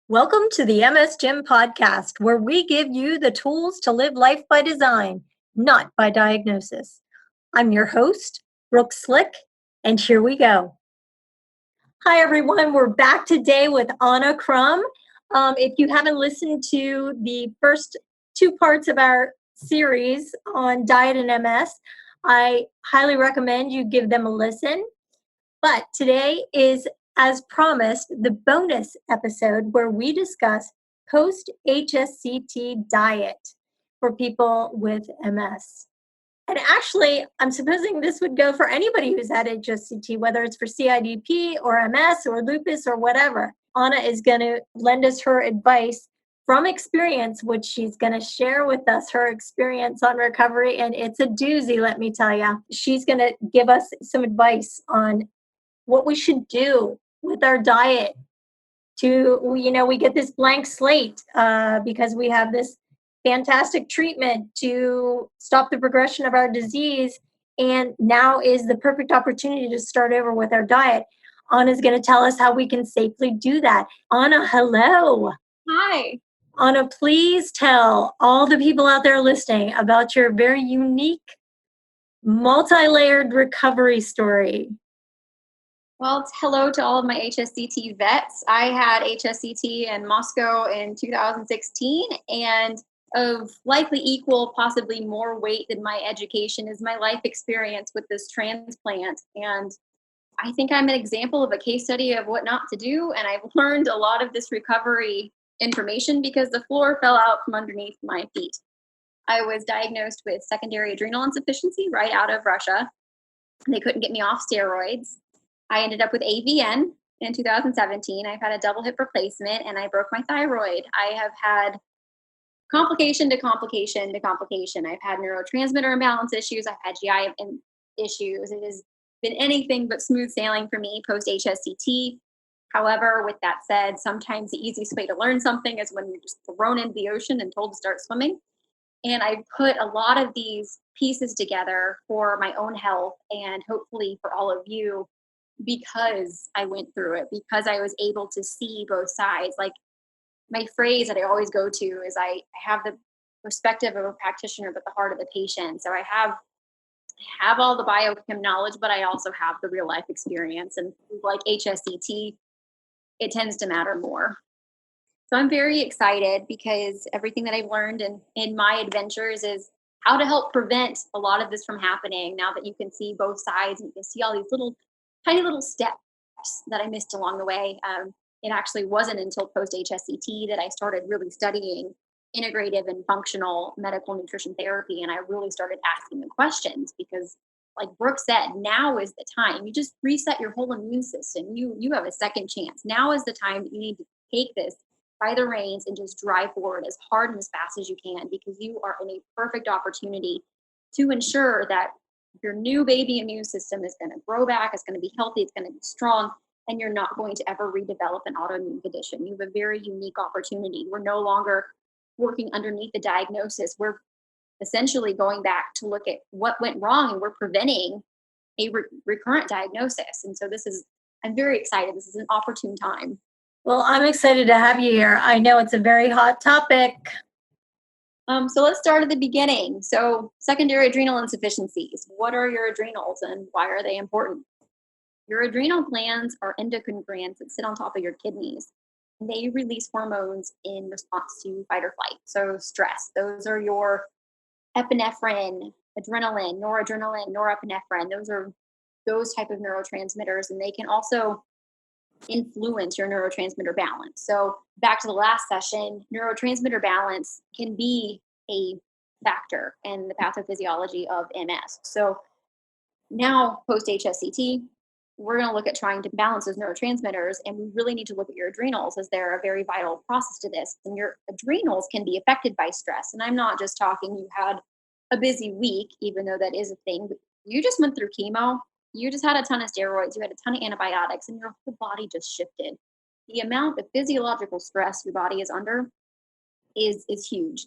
Welcome to the MS Gym podcast, where we give you the tools to live life by design, not by diagnosis. I'm your host, Brooke Slick, and here we go. Hi, everyone. We're back today with Ahna Crum. If you haven't listened to the first two parts of our series on diet and MS, I highly recommend you give them a listen. But today is, as promised, the bonus episode where we discuss post-HSCT diet for people with MS. And actually, I'm supposing this would go for anybody who's had HSCT, whether it's for CIDP or MS or lupus or whatever. Ahna is going to lend us her advice from experience, which she's going to share with us her experience on recovery. And it's a doozy, let me tell you. She's going to give us some advice on what we should do with our diet to, we get this blank slate because we have this fantastic treatment to stop the progression of our disease. And now is the perfect opportunity to start over with our diet. Ahna's going to tell us how we can safely do that. Ahna, hello. Hi. Ahna, please tell all the people out there listening about your very unique, multi-layered recovery story. Well, hello to all of my HSCT vets. I had HSCT in Moscow in 2016, and of likely equal, possibly more weight than my education is my life experience with this transplant. And I think I'm an example of a case study of what not to do. And I've learned a lot of this recovery information because the floor fell out from underneath my feet. I was diagnosed with secondary adrenal insufficiency right out of Russia. They couldn't get me off steroids. I ended up with AVN in 2017. I've had a double hip replacement and I broke my thyroid. I have had complication to complication to complication. I've had neurotransmitter imbalance issues. I've had GI issues. It has been anything but smooth sailing for me post-HSCT. However, with that said, sometimes the easiest way to learn something is when you're just thrown into the ocean and told to start swimming. And I put a lot of these pieces together for my own health and hopefully for all of you, because I went through it, because I was able to see both sides. Like my phrase that I always go to is I have the perspective of a practitioner, but the heart of the patient. So I have all the biochem knowledge, but I also have the real life experience. And like HSCT, it tends to matter more. So I'm very excited because everything that I've learned in my adventures is how to help prevent a lot of this from happening now that you can see both sides and you can see all these tiny little steps that I missed along the way. It actually wasn't until post-HSCT that I started really studying integrative and functional medical nutrition therapy. And I really started asking the questions because, like Brooke said, now is the time. You just reset your whole immune system. You have a second chance. Now is the time that you need to take this by the reins and just drive forward as hard and as fast as you can, because you are in a perfect opportunity to ensure that your new baby immune system is going to grow back, it's going to be healthy, it's going to be strong, and you're not going to ever redevelop an autoimmune condition. You have a very unique opportunity. We're no longer working underneath the diagnosis. We're essentially going back to look at what went wrong, and we're preventing a recurrent diagnosis. And so I'm very excited. This is an opportune time. Well, I'm excited to have you here. I know it's a very hot topic. So let's start at the beginning. So secondary adrenal insufficiencies. What are your adrenals and why are they important? Your adrenal glands are endocrine glands that sit on top of your kidneys. And they release hormones in response to fight or flight. So stress. Those are your epinephrine, adrenaline, noradrenaline, norepinephrine. Those are those type of neurotransmitters. And they can also influence your neurotransmitter balance. So back to the last session, neurotransmitter balance can be a factor in the pathophysiology of MS. So now post-HSCT, we're going to look at trying to balance those neurotransmitters, and we really need to look at your adrenals as they're a very vital process to this. And your adrenals can be affected by stress. And I'm not just talking you had a busy week, even though that is a thing, but you just went through chemo. You just had a ton of steroids, you had a ton of antibiotics, and your whole body just shifted. The amount of physiological stress your body is under is huge.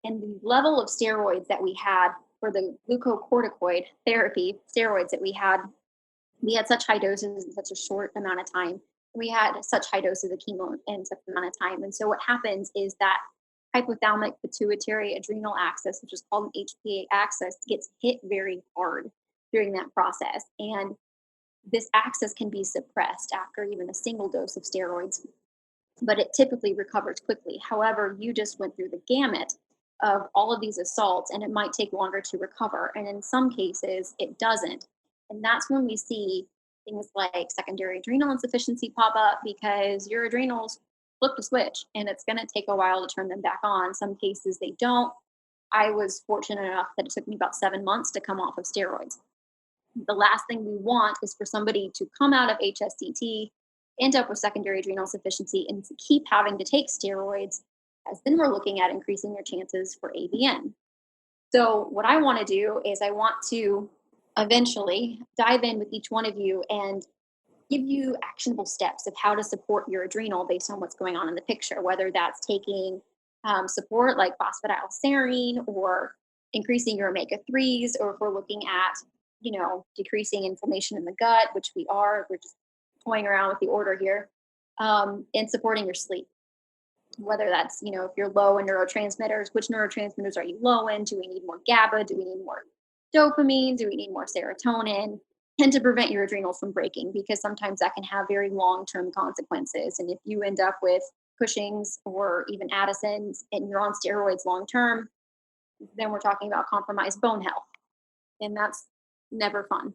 And the level of steroids that we had for the glucocorticoid therapy, steroids that we had such high doses in such a short amount of time we had such high doses of chemo in such an amount of time. And so what happens is that hypothalamic pituitary adrenal axis, which is called an HPA axis, gets hit very hard during that process. And this axis can be suppressed after even a single dose of steroids, but it typically recovers quickly. However, you just went through the gamut of all of these assaults, and it might take longer to recover. And in some cases, it doesn't. And that's when we see things like secondary adrenal insufficiency pop up because your adrenals flipped a switch and it's going to take a while to turn them back on. Some cases they don't. I was fortunate enough that it took me about 7 months to come off of steroids. The last thing we want is for somebody to come out of HSCT, end up with secondary adrenal insufficiency, and to keep having to take steroids, as then we're looking at increasing your chances for AVN. So what I want to do is I want to eventually dive in with each one of you and give you actionable steps of how to support your adrenal based on what's going on in the picture, whether that's taking support like phosphatidylserine or increasing your omega-3s, or if we're looking at, decreasing inflammation in the gut, which we're just toying around with the order here, and supporting your sleep. Whether that's, if you're low in neurotransmitters, which neurotransmitters are you low in? Do we need more GABA? Do we need more dopamine? Do we need more serotonin? And to prevent your adrenals from breaking, because sometimes that can have very long-term consequences. And if you end up with Cushing's or even Addison's and you're on steroids long-term, then we're talking about compromised bone health. And that's never fun.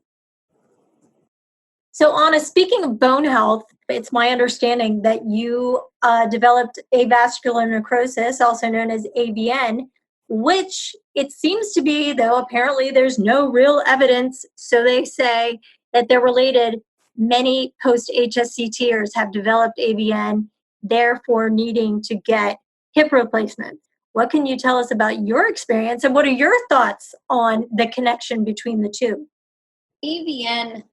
So, Anna, speaking of bone health, it's my understanding that you developed avascular necrosis, also known as AVN, which it seems to be, though apparently there's no real evidence, so they say, that they're related. Many post-HSCTers have developed AVN, therefore needing to get hip replacements. What can you tell us about your experience, and what are your thoughts on the connection between the two? AVN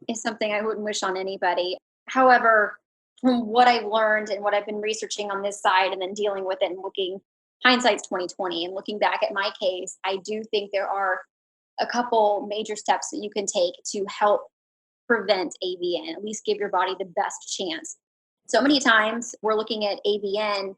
is something I wouldn't wish on anybody. However, from what I've learned and what I've been researching on this side and then dealing with it and looking, hindsight's 2020, and looking back at my case, I do think there are a couple major steps that you can take to help prevent AVN, at least give your body the best chance. So many times we're looking at AVN,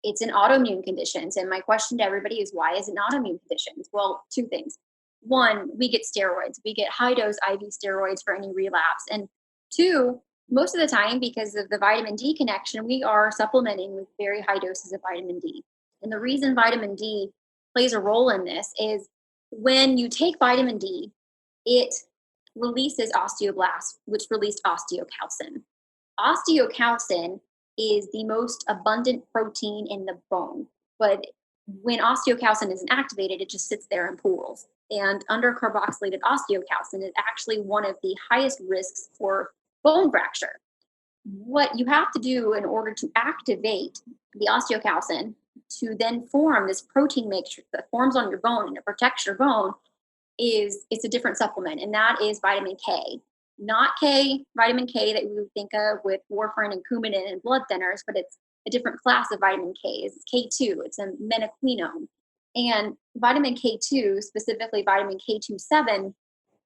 it's in autoimmune conditions. And my question to everybody is, why is it in autoimmune conditions? Well, two things. One, we get steroids. We get high dose IV steroids for any relapse. And two, most of the time, because of the vitamin D connection, we are supplementing with very high doses of vitamin D. And the reason vitamin D plays a role in this is when you take vitamin D, it releases osteoblasts, which release osteocalcin. Osteocalcin is the most abundant protein in the bone, but when osteocalcin isn't activated, it just sits there in pools. And undercarboxylated osteocalcin is actually one of the highest risks for bone fracture. What you have to do in order to activate the osteocalcin to then form this protein matrix that forms on your bone and it protects your bone it's a different supplement, and that is vitamin K. Not vitamin K that we would think of with warfarin and Coumadin and blood thinners, but it's a different class of vitamin K. It's K2. It's a menaquinone. And vitamin K2, specifically vitamin K27,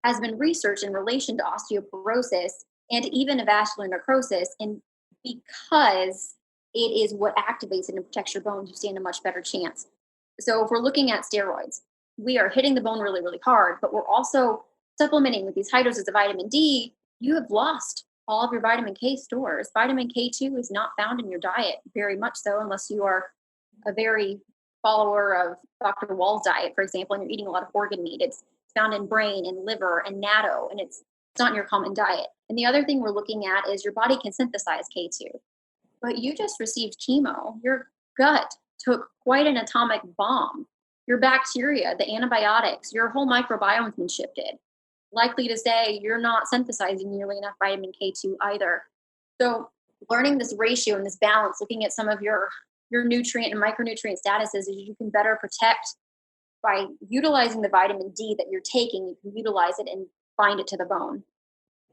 has been researched in relation to osteoporosis and even avascular necrosis. And because it is what activates it and protects your bones, you stand a much better chance. So if we're looking at steroids, we are hitting the bone really, really hard, but we're also supplementing with these high doses of vitamin D. You have lost all of your vitamin K stores. Vitamin K2 is not found in your diet, very much so, unless you are a very follower of Dr. Wall's diet, for example, and you're eating a lot of organ meat. It's found in brain and liver and natto, and it's not in your common diet. And the other thing we're looking at is your body can synthesize K2, but you just received chemo. Your gut took quite an atomic bomb. Your bacteria, the antibiotics, your whole microbiome has been shifted. Likely to say you're not synthesizing nearly enough vitamin K2 either. So learning this ratio and this balance, looking at some of your nutrient and micronutrient statuses, is you can better protect by utilizing the vitamin D that you're taking. You can utilize it and bind it to the bone.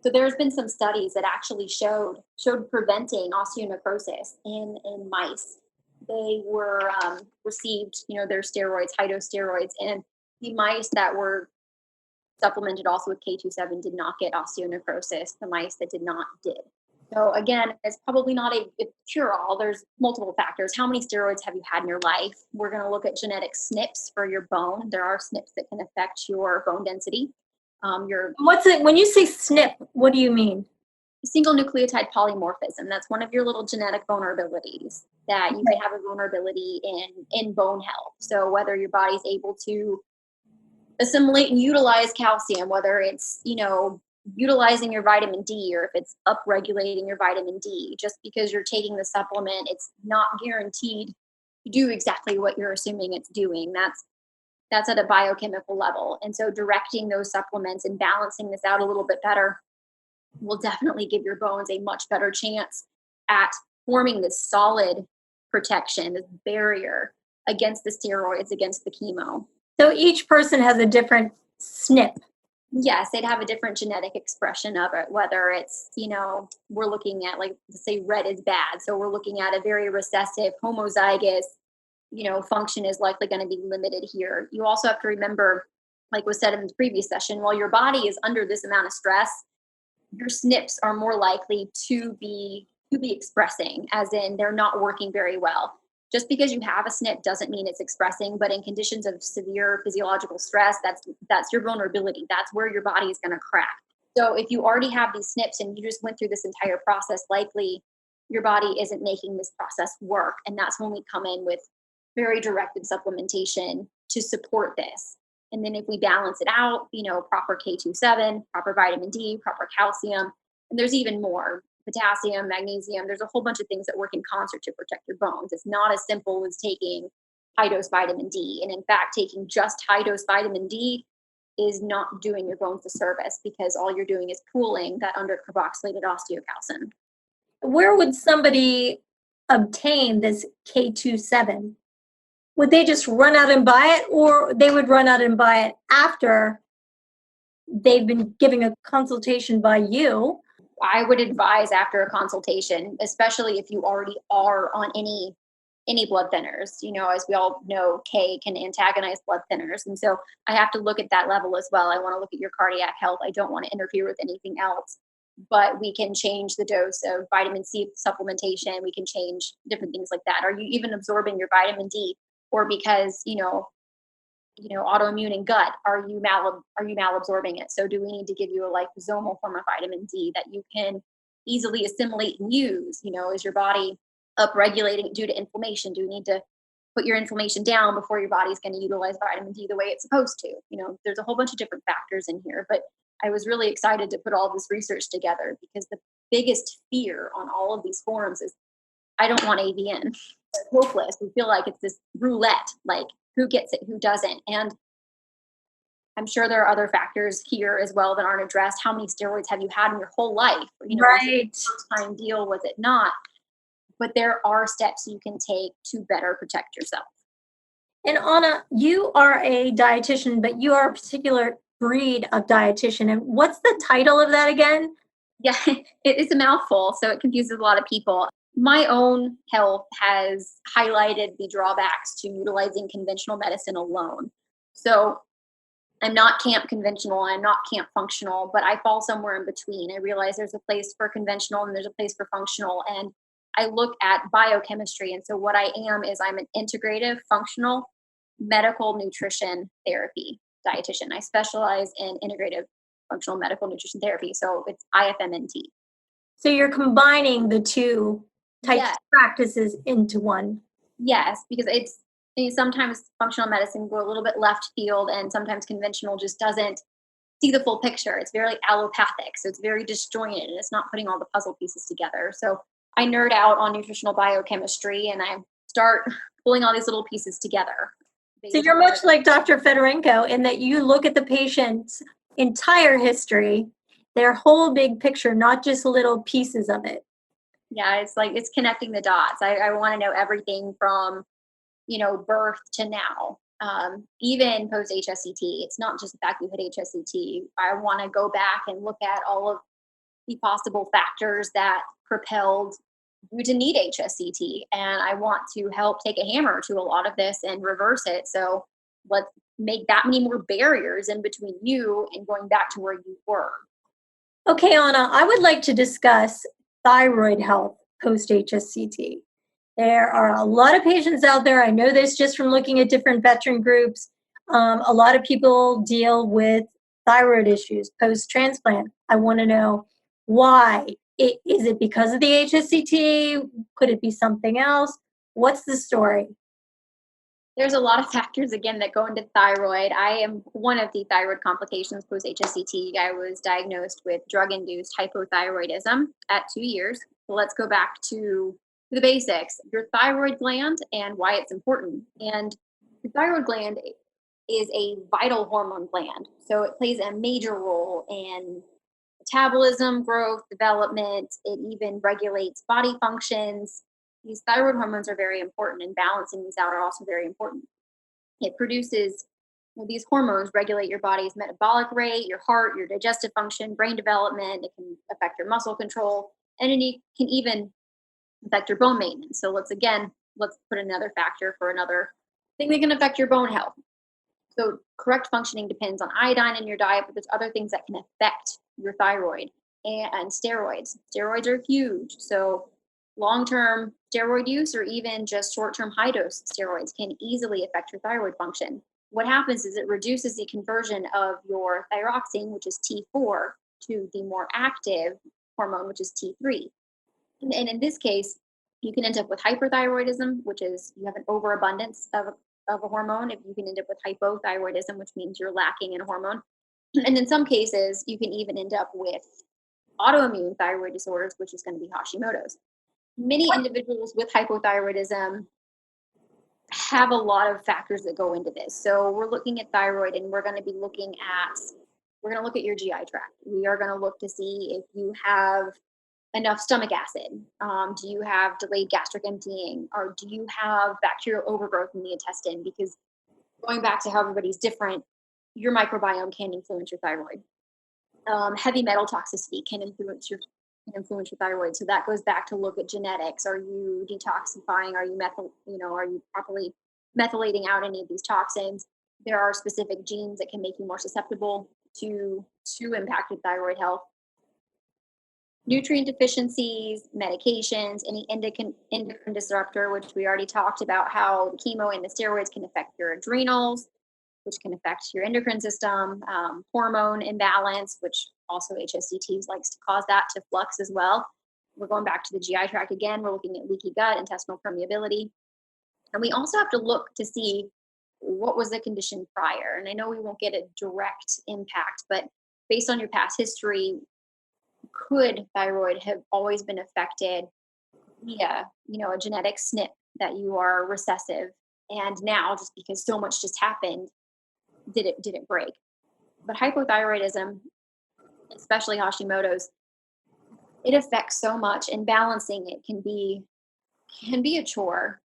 So there's been some studies that actually showed preventing osteonecrosis in mice. They were received, their steroids, high dose steroids, and the mice that were supplemented also with K27 did not get osteonecrosis. The mice that did not did. So again, it's probably not a cure-all. There's multiple factors. How many steroids have you had in your life? We're going to look at genetic SNPs for your bone. There are SNPs that can affect your bone density. Your What's it when you say SNP? What do you mean? single nucleotide polymorphism. That's one of your little genetic vulnerabilities that you can have a vulnerability in bone health. So whether your body's able to assimilate and utilize calcium, whether it's, utilizing your vitamin D or if it's upregulating your vitamin D, just because you're taking the supplement, it's not guaranteed to do exactly what you're assuming it's doing. That's at a biochemical level. And so directing those supplements and balancing this out a little bit better will definitely give your bones a much better chance at forming this solid protection, this barrier against the steroids, against the chemo. So each person has a different SNP. Yes, they'd have a different genetic expression of it, whether it's, we're looking at, like, say red is bad. So we're looking at a very recessive homozygous, function is likely going to be limited here. You also have to remember, like was said in the previous session, while your body is under this amount of stress, your SNPs are more likely to be expressing, as in they're not working very well. Just because you have a SNP doesn't mean it's expressing, but in conditions of severe physiological stress, that's your vulnerability. That's where your body is going to crack. So if you already have these SNPs and you just went through this entire process, likely your body isn't making this process work. And that's when we come in with very directed supplementation to support this. And then if we balance it out, proper K27, proper vitamin D, proper calcium, and there's even more. Potassium, magnesium, there's a whole bunch of things that work in concert to protect your bones. It's not as simple as taking high dose vitamin D. And in fact, taking just high dose vitamin D is not doing your bones a service, because all you're doing is pooling that undercarboxylated osteocalcin. Where would somebody obtain this K27? Would they just run out and buy it, or they would run out and buy it after they've been giving a consultation by you? I would advise after a consultation, especially if you already are on any blood thinners. As we all know, K can antagonize blood thinners. And so I have to look at that level as well. I want to look at your cardiac health. I don't want to interfere with anything else. But we can change the dose of vitamin C supplementation. We can change different things like that. Are you even absorbing your vitamin D? Or because, autoimmune and gut, are you malabsorbing it? So do we need to give you a liposomal form of vitamin D that you can easily assimilate and use? Is your body upregulating due to inflammation? Do you need to put your inflammation down before your body's going to utilize vitamin D the way it's supposed to? There's a whole bunch of different factors in here, but I was really excited to put all this research together, because the biggest fear on all of these forums is, I don't want AVN. It's hopeless. We feel like it's this roulette, like who gets it, who doesn't. And I'm sure there are other factors here as well that aren't addressed. How many steroids have you had in your whole life? Right. Was it a first-time deal? Was it not? But there are steps you can take to better protect yourself. And Ahna, you are a dietitian, but you are a particular breed of dietitian. And what's the title of that again? Yeah, it's a mouthful, so it confuses a lot of people. My own health has highlighted the drawbacks to utilizing conventional medicine alone. So I'm not camp conventional, I'm not camp functional, but I fall somewhere in between. I realize there's a place for conventional and there's a place for functional. And I look at biochemistry. And so what I am is I'm an integrative, functional, medical nutrition therapy dietitian. I specialize in integrative, functional medical nutrition therapy. So it's IFMNT. So you're combining the two types Yes. of practices into one. Yes, because sometimes functional medicine go a little bit left field, and sometimes conventional just doesn't see the full picture. It's very allopathic, so it's very disjointed, and it's not putting all the puzzle pieces together. So I nerd out on nutritional biochemistry, and I start pulling all these little pieces together. So you're much like Dr. Fedorenko in that you look at the patient's entire history, their whole big picture, not just little pieces of it. Yeah, it's connecting the dots. I want to know everything from, birth to now. Even post-HSCT, it's not just the fact you hit HSCT. I want to go back and look at all of the possible factors that propelled you to need HSCT. And I want to help take a hammer to a lot of this and reverse it. So let's make that many more barriers in between you and going back to where you were. Okay, Ahna, I would like to discuss thyroid health post-HSCT. There are a lot of patients out there. I know this just from looking at different veteran groups. A lot of people deal with thyroid issues post-transplant. I want to know why. Is it because of the HSCT? Could it be something else? What's the story? There's a lot of factors, again, that go into thyroid. I am one of the thyroid complications post HSCT. I was diagnosed with drug-induced hypothyroidism at 2 years. So let's go back to the basics. Your thyroid gland and why it's important. And the thyroid gland is a vital hormone gland. So it plays a major role in metabolism, growth, development. It even regulates body functions. These thyroid hormones are very important, and balancing these out are also very important. It produces, these hormones regulate your body's metabolic rate, your heart, your digestive function, brain development. It can affect your muscle control, and it can even affect your bone maintenance. So let's put another factor for another thing that can affect your bone health. So correct functioning depends on iodine in your diet, but there's other things that can affect your thyroid, and steroids. Steroids are huge. So long-term steroid use or even just short-term high-dose steroids can easily affect your thyroid function. What happens is it reduces the conversion of your thyroxine, which is T4, to the more active hormone, which is T3. And in this case, you can end up with hyperthyroidism, which is you have an overabundance of a hormone. If you can end up with hypothyroidism, which means you're lacking in a hormone. And in some cases, you can even end up with autoimmune thyroid disorders, which is going to be Hashimoto's. Many individuals with hypothyroidism have a lot of factors that go into this. So we're looking at thyroid, and we're going to look at your GI tract. We are going to look to see if you have enough stomach acid. Do you have delayed gastric emptying, or do you have bacterial overgrowth in the intestine? Because going back to how everybody's different, your microbiome can influence your thyroid. Heavy metal toxicity can influence your thyroid. So that goes back to look at genetics. Are you detoxifying? Are you properly methylating out any of these toxins? There are specific genes that can make you more susceptible to impacted thyroid health. Nutrient deficiencies, medications, any endocrine disruptor, which we already talked about, how the chemo and the steroids can affect your adrenals, which can affect your endocrine system, hormone imbalance, which also HSCT likes to cause that to flux as well. We're going back to the GI tract again. We're looking at leaky gut, intestinal permeability. And we also have to look to see what was the condition prior. And I know we won't get a direct impact, but based on your past history, could thyroid have always been affected via, a genetic SNP that you are recessive, and now just because so much just happened, did it break? But hypothyroidism, especially Hashimoto's, it affects so much, and balancing it can be a chore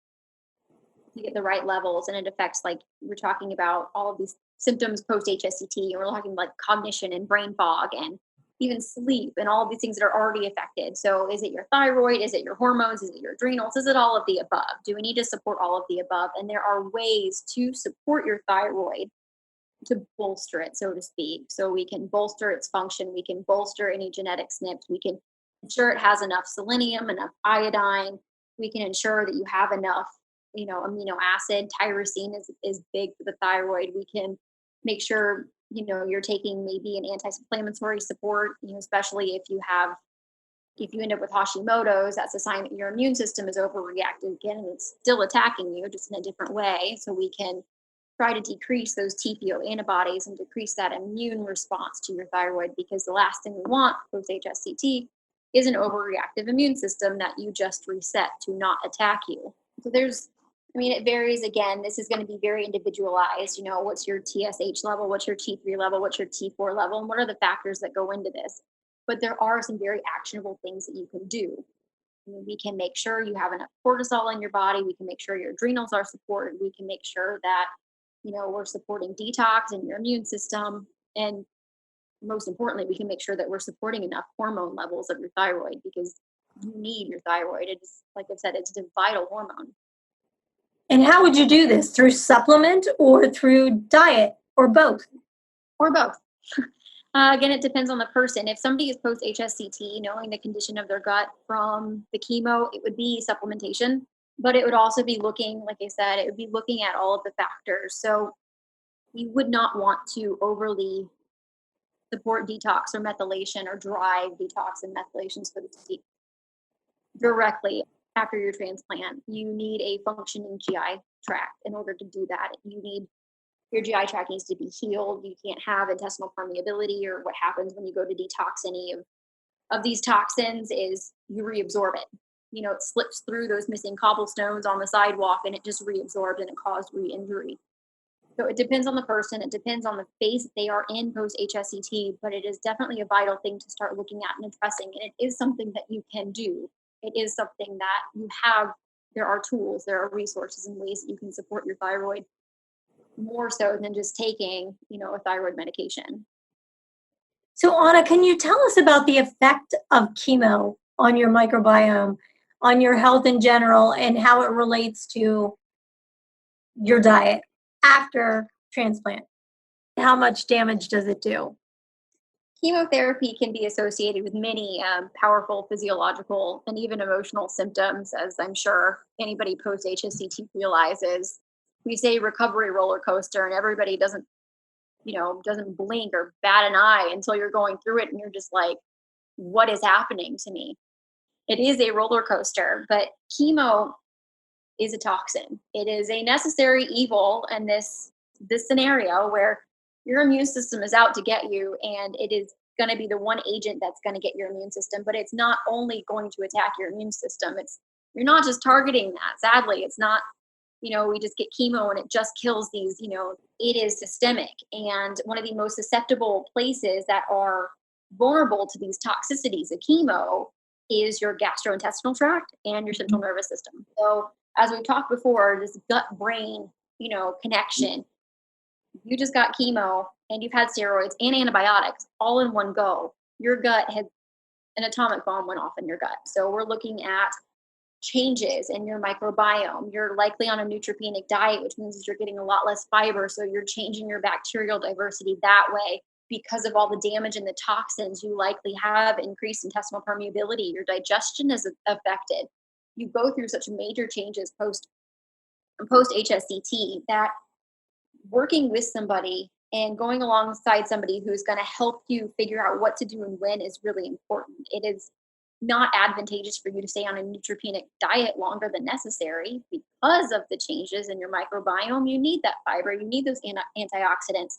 to get the right levels, and it affects, like we're talking about, all of these symptoms post HSCT, and we're talking like cognition and brain fog and even sleep and all of these things that are already affected. So is it your thyroid? Is it your hormones? Is it your adrenals? Is it all of the above? Do we need to support all of the above? And there are ways to support your thyroid to bolster it, so to speak. So we can bolster its function. We can bolster any genetic SNPs. We can ensure it has enough selenium, enough iodine. We can ensure that you have enough, amino acid. Tyrosine is big for the thyroid. We can make sure you're taking maybe an anti-inflammatory support, especially if you end up with Hashimoto's. That's a sign that your immune system is overreacted again, and it's still attacking you, just in a different way. So we can try to decrease those TPO antibodies and decrease that immune response to your thyroid, because the last thing we want post HSCT is an overreactive immune system that you just reset to not attack you. So it varies. Again, this is going to be very individualized. What's your TSH level? What's your T3 level? What's your T4 level? And what are the factors that go into this? But there are some very actionable things that you can do. We can make sure you have enough cortisol in your body. We can make sure your adrenals are supported. We can make sure that, we're supporting detox in your immune system. And most importantly, we can make sure that we're supporting enough hormone levels of your thyroid, because you need your thyroid. It's, like I've said, it's a vital hormone. And how would you do this? Through supplement or through diet, or both? Or both. Again, it depends on the person. If somebody is post HSCT, knowing the condition of their gut from the chemo, it would be supplementation, but it would also be looking, like I said, it would be looking at all of the factors. So you would not want to overly support detox or methylation or drive detox and methylation, so to speak, directly after your transplant. You need a functioning GI tract in order to do that. Your GI tract needs to be healed. You can't have intestinal permeability, or what happens when you go to detox any of these toxins is you reabsorb it. It slips through those missing cobblestones on the sidewalk and it just reabsorbs and it caused re-injury. So it depends on the person. It depends on the phase that they are in post HSCT, but it is definitely a vital thing to start looking at and addressing. And it is something that you can do. It is something that you have. There are tools, there are resources and ways that you can support your thyroid more so than just taking, a thyroid medication. So, Anna, can you tell us about the effect of chemo on your microbiome, on your health in general, and how it relates to your diet after transplant? How much damage does it do? Chemotherapy can be associated with many powerful physiological and even emotional symptoms, as I'm sure anybody post HSCT realizes. We say recovery roller coaster, and everybody doesn't blink or bat an eye until you're going through it, and you're just like, what is happening to me? It is a roller coaster, but chemo is a toxin. It is a necessary evil in this scenario where your immune system is out to get you, and it is going to be the one agent that's going to get your immune system. But it's not only going to attack your immune system. You're not just targeting that. Sadly, it's not. We just get chemo and it just kills these. It is systemic, and one of the most susceptible places that are vulnerable to these toxicities of chemo is your gastrointestinal tract and your central nervous system. So as we've talked before, this gut brain, connection, you just got chemo and you've had steroids and antibiotics all in one go. Your gut had an atomic bomb went off in your gut. So we're looking at changes in your microbiome. You're likely on a neutropenic diet, which means you're getting a lot less fiber. So you're changing your bacterial diversity that way. Because of all the damage and the toxins, you likely have increased intestinal permeability. Your digestion is affected. You go through such major changes post HSCT that working with somebody and going alongside somebody who's going to help you figure out what to do and when is really important. It is not advantageous for you to stay on a neutropenic diet longer than necessary because of the changes in your microbiome. You need that fiber, you need those antioxidants.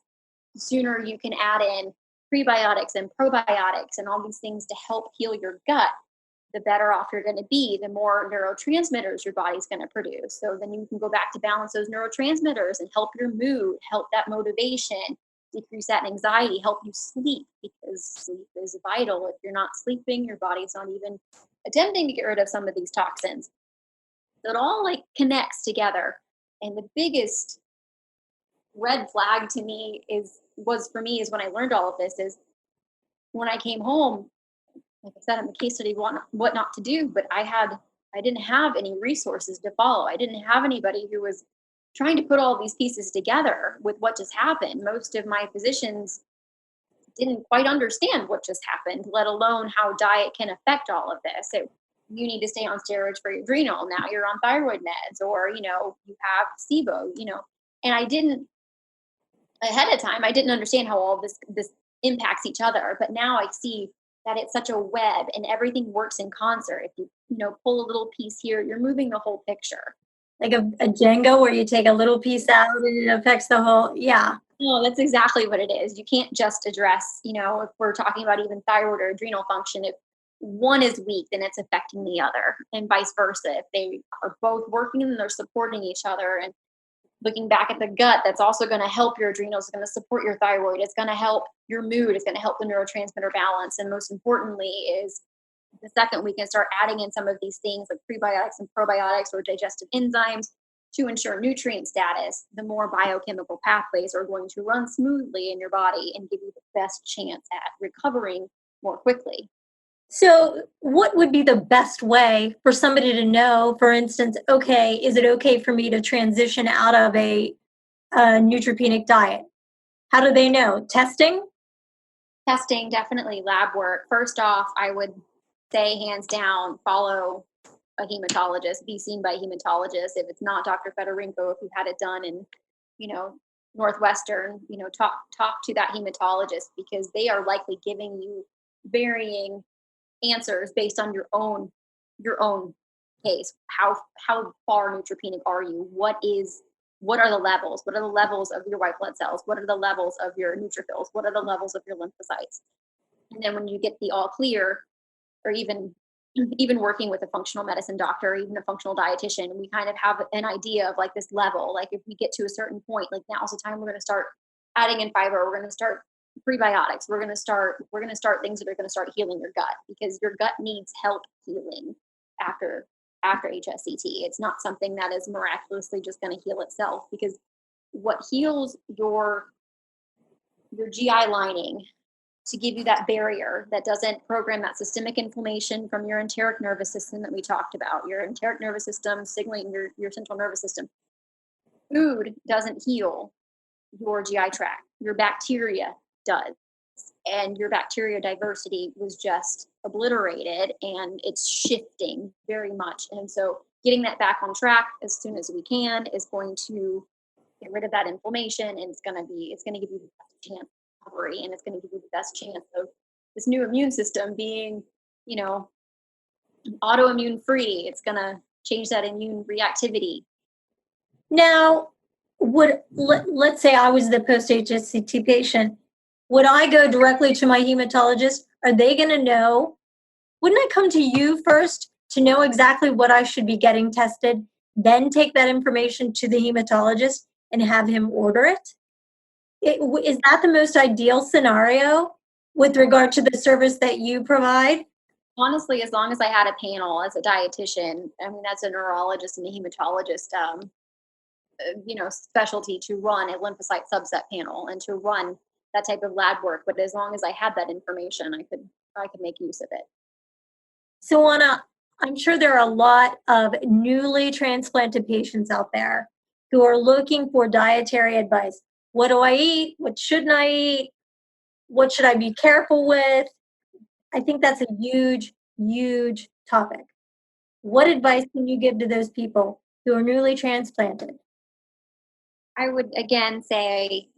The sooner you can add in prebiotics and probiotics and all these things to help heal your gut, the better off you're going to be, the more neurotransmitters your body's going to produce. So then you can go back to balance those neurotransmitters and help your mood, help that motivation, decrease that anxiety, help you sleep, because sleep is vital. If you're not sleeping, your body's not even attempting to get rid of some of these toxins. So it all connects together. And the biggest red flag to me is when I learned all of this is when I came home, like I said in the case study, what not to do, but I didn't have any resources to follow. I didn't have anybody who was trying to put all these pieces together with what just happened. Most of my physicians didn't quite understand what just happened, let alone how diet can affect all of this. You need to stay on steroids for your adrenal. Now you're on thyroid meds, or, you have SIBO, and I didn't ahead of time, I didn't understand how all this impacts each other. But now I see that it's such a web and everything works in concert. If you pull a little piece here, you're moving the whole picture. Like a Jenga where you take a little piece out and it affects the whole, yeah. No, that's exactly what it is. You can't just address, if we're talking about even thyroid or adrenal function, if one is weak, then it's affecting the other, and vice versa. If they are both working and they're supporting each other, and looking back at the gut, that's also going to help your adrenals, it's going to support your thyroid, it's going to help your mood, it's going to help the neurotransmitter balance. And most importantly is the second we can start adding in some of these things like prebiotics and probiotics or digestive enzymes to ensure nutrient status, the more biochemical pathways are going to run smoothly in your body and give you the best chance at recovering more quickly. So what would be the best way for somebody to know, for instance, okay, is it okay for me to transition out of a neutropenic diet? How do they know? Testing? Testing, definitely lab work. First off, I would say hands down, follow a hematologist, be seen by a hematologist. If it's not Dr. Fedorenko, if you've had it done in, you know, Northwestern, talk to that hematologist, because they are likely giving you varying answers based on your own case. How far neutropenic are you? What are the levels? What are the levels of your white blood cells? What are the levels of your neutrophils? What are the levels of your lymphocytes? And then when you get the all clear, or even working with a functional medicine doctor, or even a functional dietitian, we kind of have an idea of like this level. Like if we get to a certain point, like now's the time we're going to start adding in fiber. We're going to start prebiotics. We're going to start things that are going to start healing your gut, because your gut needs help healing after HSCT. It's not something that is miraculously just going to heal itself, because what heals your GI lining to give you that barrier that doesn't program that systemic inflammation from your enteric nervous system that we talked about, your enteric nervous system signaling your central nervous system. Food doesn't heal your GI tract. Your bacteria does. And your bacteria diversity was just obliterated, and it's shifting very much. And so getting that back on track as soon as we can is going to get rid of that inflammation, and it's going to give you the best chance of recovery, and it's going to give you the best chance of this new immune system being, autoimmune free. It's going to change that immune reactivity. Now, let's say I was the post-HSCT patient, would I go directly to my hematologist? Are they going to know? Wouldn't I come to you first to know exactly what I should be getting tested, then take that information to the hematologist and have him order it? Is that the most ideal scenario with regard to the service that you provide? Honestly, as long as I had a panel as a dietitian, I mean, that's a neurologist and a hematologist, specialty to run a lymphocyte subset panel and to run that type of lab work. But as long as I had that information, I could make use of it. So Anna, I'm sure there are a lot of newly transplanted patients out there who are looking for dietary advice. What do I eat? What shouldn't I eat? What should I be careful with? I think that's a huge, huge topic. What advice can you give to those people who are newly transplanted? I would again say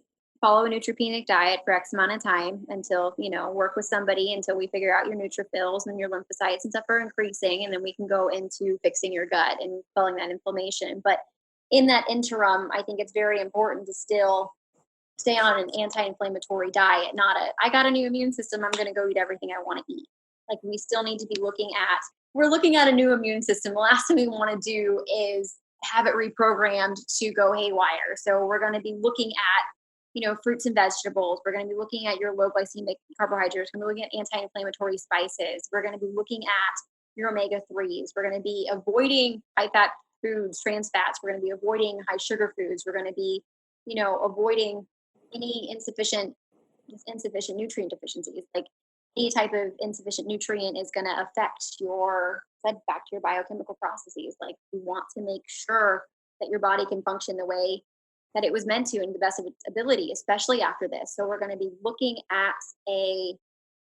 follow a neutropenic diet for X amount of time until, work with somebody until we figure out your neutrophils and your lymphocytes and stuff are increasing. And then we can go into fixing your gut and quelling that inflammation. But in that interim, I think it's very important to still stay on an anti-inflammatory diet, not I got a new immune system, I'm going to go eat everything I want to eat. Like we still need to be we're looking at a new immune system. The last thing we want to do is have it reprogrammed to go haywire. So we're going to be looking at, fruits and vegetables. We're going to be looking at your low glycemic carbohydrates. We're going to be looking at anti-inflammatory spices. We're going to be looking at your omega-3s. We're going to be avoiding high-fat foods, trans fats. We're going to be avoiding high sugar foods. We're going to be, avoiding any insufficient nutrient deficiencies. Like any type of insufficient nutrient is going to affect your fed back to your biochemical processes. Like we want to make sure that your body can function the way that it was meant to and the best of its ability, especially after this. So we're going to be looking at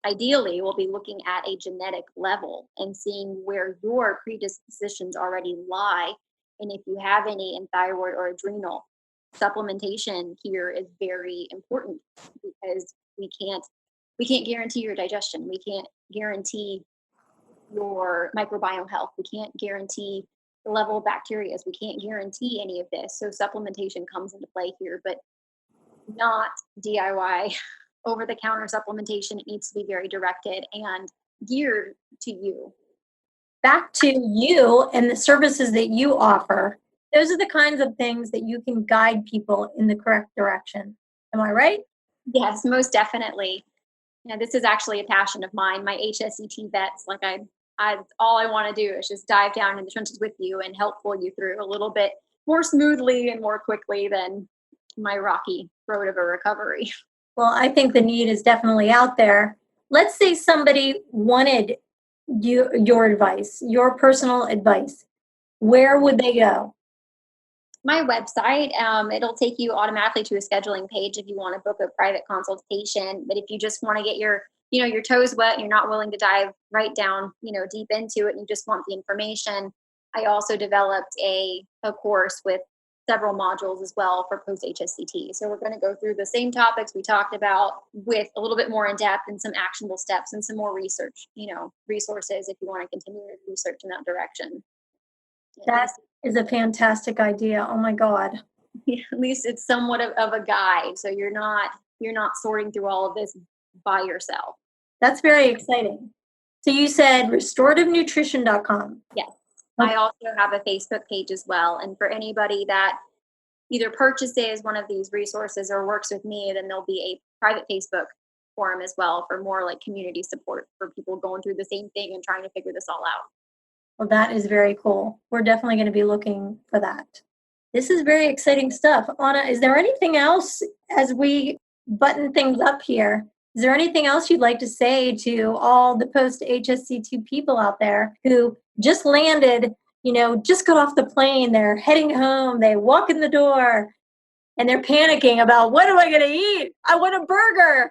ideally, we'll be looking at a genetic level and seeing where your predispositions already lie. And if you have any in thyroid or adrenal, supplementation here is very important, because we can't guarantee your digestion. We can't guarantee your microbiome health. We can't guarantee the level of bacteria. We can't guarantee any of this. So supplementation comes into play here, but not DIY over-the-counter supplementation. It needs to be very directed and geared to you. Back to you and the services that you offer. Those are the kinds of things that you can guide people in the correct direction. Am I right? Yes, most definitely. This is actually a passion of mine. My HSCT vets, like I all I want to do is just dive down in the trenches with you and help pull you through a little bit more smoothly and more quickly than my rocky road of a recovery. Well, I think the need is definitely out there. Let's say somebody wanted your advice, your personal advice. Where would they go? My website, it'll take you automatically to a scheduling page if you want to book a private consultation. But if you just want to get your toes wet and you're not willing to dive right down, deep into it, and you just want the information, I also developed a course with several modules as well for post-HSCT. So we're going to go through the same topics we talked about with a little bit more in depth and some actionable steps and some more research, resources if you want to continue to research in that direction. That is a fantastic idea. Oh my God. At least it's somewhat of a guide, so you're not sorting through all of this by yourself. That's very exciting. So you said restorativenutrition.com. Yes. Okay. I also have a Facebook page as well, and for anybody that either purchases one of these resources or works with me, then there'll be a private Facebook forum as well for more like community support for people going through the same thing and trying to figure this all out. Well, that is very cool. We're definitely going to be looking for that. This is very exciting stuff. Ahna, is there anything else as we button things up here? Is there anything else you'd like to say to all the post-HSCT people out there who just landed, just got off the plane, they're heading home, they walk in the door, and they're panicking about, what am I going to eat? I want a burger.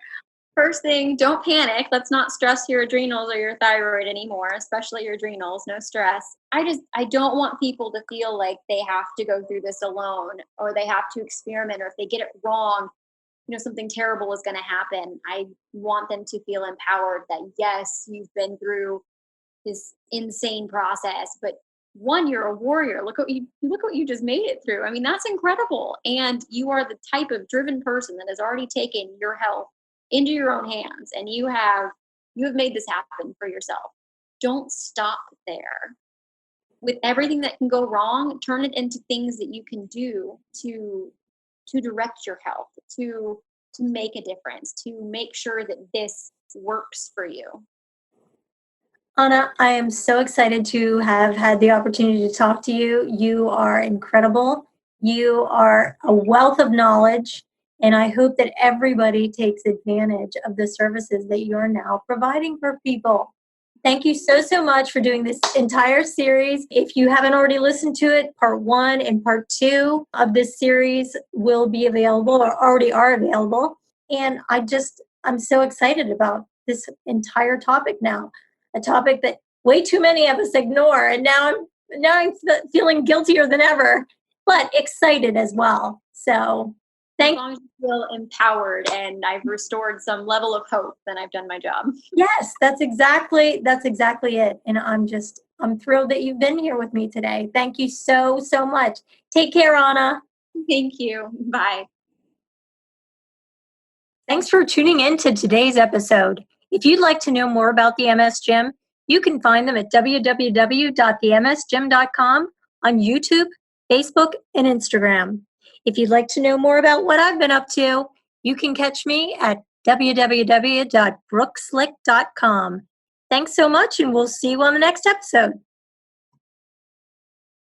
First thing, don't panic. Let's not stress your adrenals or your thyroid anymore, especially your adrenals. No stress. I don't want people to feel like they have to go through this alone or they have to experiment, or if they get it wrong, something terrible is going to happen. I want them to feel empowered that, yes, you've been through this insane process, but one, you're a warrior. Look what you just made it through. I mean, that's incredible. And you are the type of driven person that has already taken your health into your own hands, and you have made this happen for yourself. Don't stop there. With everything that can go wrong, turn it into things that you can do to direct your health, to make a difference, to make sure that this works for you. Ahna, I am so excited to have had the opportunity to talk to you. You are incredible. You are a wealth of knowledge. And I hope that everybody takes advantage of the services that you're now providing for people. Thank you so much for doing this entire series. If you haven't already listened to it, part 1 and part 2 of this series will be available or already are available. And I'm so excited about this entire topic now, a topic that way too many of us ignore. And now I'm feeling guiltier than ever, but excited as well. So as long as you feel empowered and I've restored some level of hope, then I've done my job. Yes, that's exactly it. And I'm thrilled that you've been here with me today. Thank you so much. Take care, Ahna. Thank you. Bye. Thanks for tuning in to today's episode. If you'd like to know more about the MS Gym, you can find them at www.themsgym.com on YouTube, Facebook, and Instagram. If you'd like to know more about what I've been up to, you can catch me at www.brookslick.com. Thanks so much, and we'll see you on the next episode.